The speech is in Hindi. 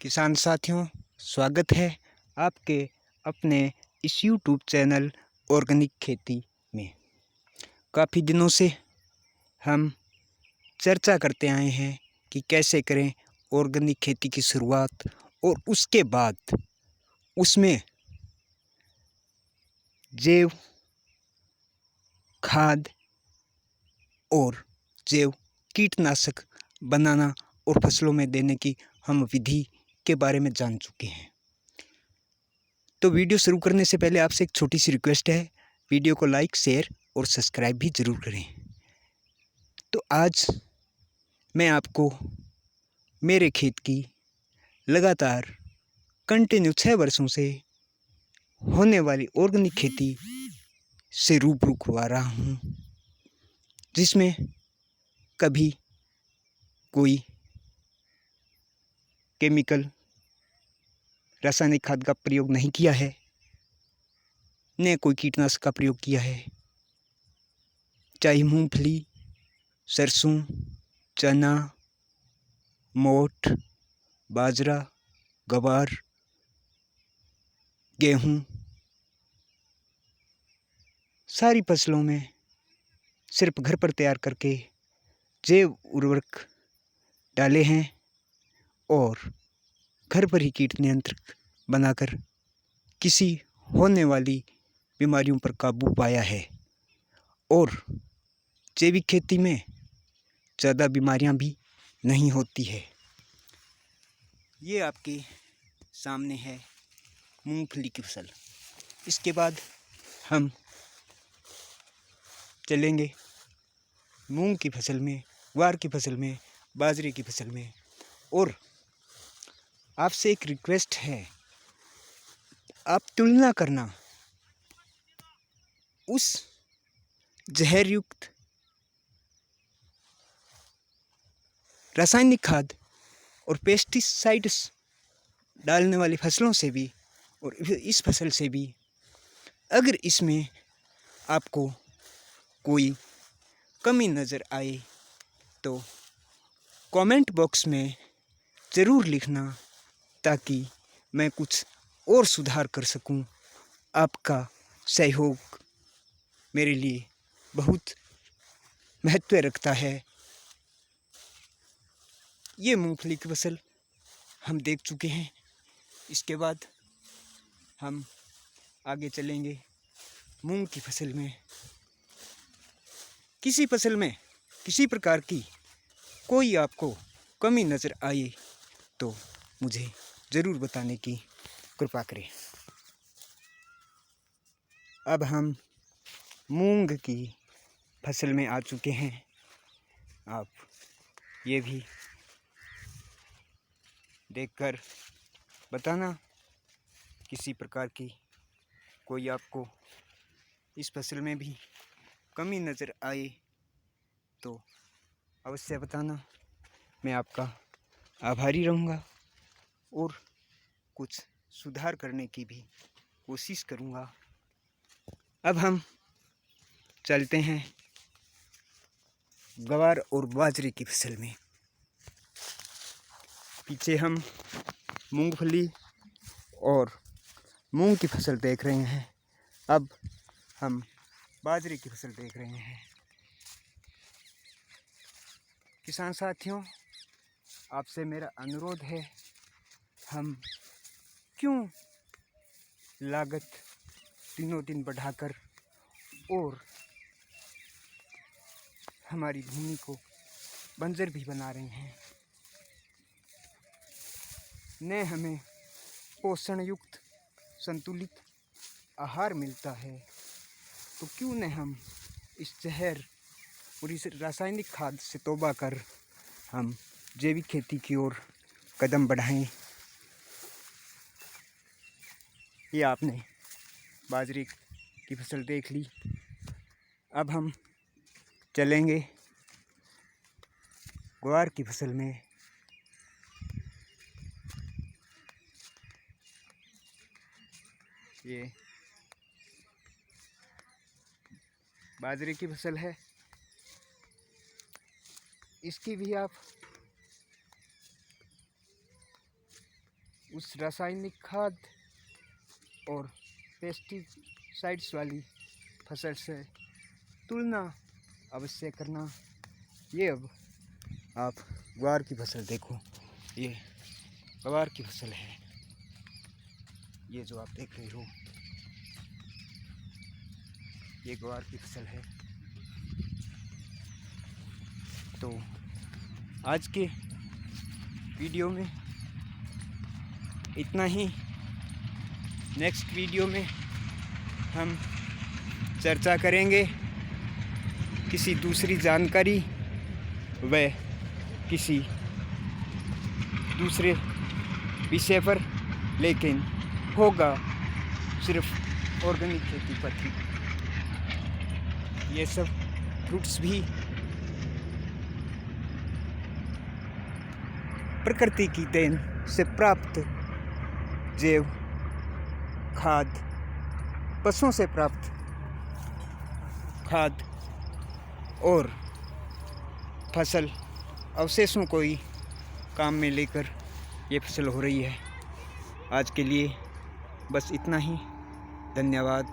किसान साथियों, स्वागत है आपके अपने इस यूट्यूब चैनल ऑर्गेनिक खेती में। काफ़ी दिनों से हम चर्चा करते आए हैं कि कैसे करें ऑर्गेनिक खेती की शुरुआत और उसके बाद उसमें जैव खाद और जैव कीटनाशक बनाना और फसलों में देने की हम विधि के बारे में जान चुके हैं। तो वीडियो शुरू करने से पहले आपसे एक छोटी सी रिक्वेस्ट है, वीडियो को लाइक, शेयर और सब्सक्राइब भी ज़रूर करें। तो आज मैं आपको मेरे खेत की लगातार कंटिन्यू 6 वर्षों से होने वाली ऑर्गेनिक खेती से रूबरू करवा रहा हूँ, जिसमें कभी कोई केमिकल रासायनिक खाद का प्रयोग नहीं किया है, न कोई कीटनाशक का प्रयोग किया है। चाहे मूंगफली, सरसों, चना, मोठ, बाजरा, गवार, गेहूँ, सारी फसलों में सिर्फ घर पर तैयार करके जैव उर्वरक डाले हैं और घर पर ही कीट नियंत्रक बनाकर किसी होने वाली बीमारियों पर काबू पाया है। और जैविक खेती में ज़्यादा बीमारियां भी नहीं होती है। ये आपके सामने है मूंगफली की फसल। इसके बाद हम चलेंगे मूंग की फसल में, ग्वार की फसल में, बाजरे की फसल में। और आपसे एक रिक्वेस्ट है, आप तुलना करना उस जहर युक्त रासायनिक खाद और पेस्टिसाइड्स डालने वाली फसलों से भी और इस फसल से भी। अगर इसमें आपको कोई कमी नज़र आए तो कमेंट बॉक्स में ज़रूर लिखना, ताकि मैं कुछ और सुधार कर सकूं। आपका सहयोग मेरे लिए बहुत महत्व रखता है। ये मूंगफली की फसल हम देख चुके हैं। इसके बाद हम आगे चलेंगे मूंग की फसल में। किसी फसल में किसी प्रकार की कोई आपको कमी नज़र आए तो मुझे ज़रूर बताने की कृपा करें। अब हम मूंग की फसल में आ चुके हैं। आप ये भी देखकर बताना किसी प्रकार की कोई आपको इस फसल में भी कमी नज़र आए तो अवश्य बताना। मैं आपका आभारी रहूँगा और कुछ सुधार करने की भी कोशिश करूँगा। अब हम चलते हैं ग्वार और बाजरे की फसल में। पीछे हम मूंगफली और मूंग की फसल देख रहे हैं। अब हम बाजरे की फसल देख रहे हैं। किसान साथियों, आपसे मेरा अनुरोध है, हम क्यों लागत दिनों दिन बढ़ाकर और हमारी भूमि को बंजर भी बना रहे हैं। न हमें पोषण युक्त संतुलित आहार मिलता है, तो क्यों न हम इस जहर और इस रासायनिक खाद से तौबा कर हम जैविक खेती की ओर कदम बढ़ाएं। ये आपने बाजरे की फसल देख ली। अब हम चलेंगे ग्वार की फसल में। ये बाजरे की फसल है। इसकी भी आप उस रासायनिक खाद और पेस्टिसाइड्स वाली फसल से तुलना अवश्य करना। ये अब आप ग्वार की फसल देखो, ये ग्वार की फसल है, ये जो आप देख रहे हो ये ग्वार की फसल है। तो आज के वीडियो में इतना ही। नेक्स्ट वीडियो में हम चर्चा करेंगे किसी दूसरी जानकारी व किसी दूसरे विषय पर, लेकिन होगा सिर्फ ऑर्गेनिक खेती पर ही। ये सब फ्रूट्स भी प्रकृति की देन से प्राप्त जैव खाद, पशुओं से प्राप्त खाद और फसल अवशेषों को ही काम में लेकर ये फसल हो रही है। आज के लिए बस इतना ही। धन्यवाद।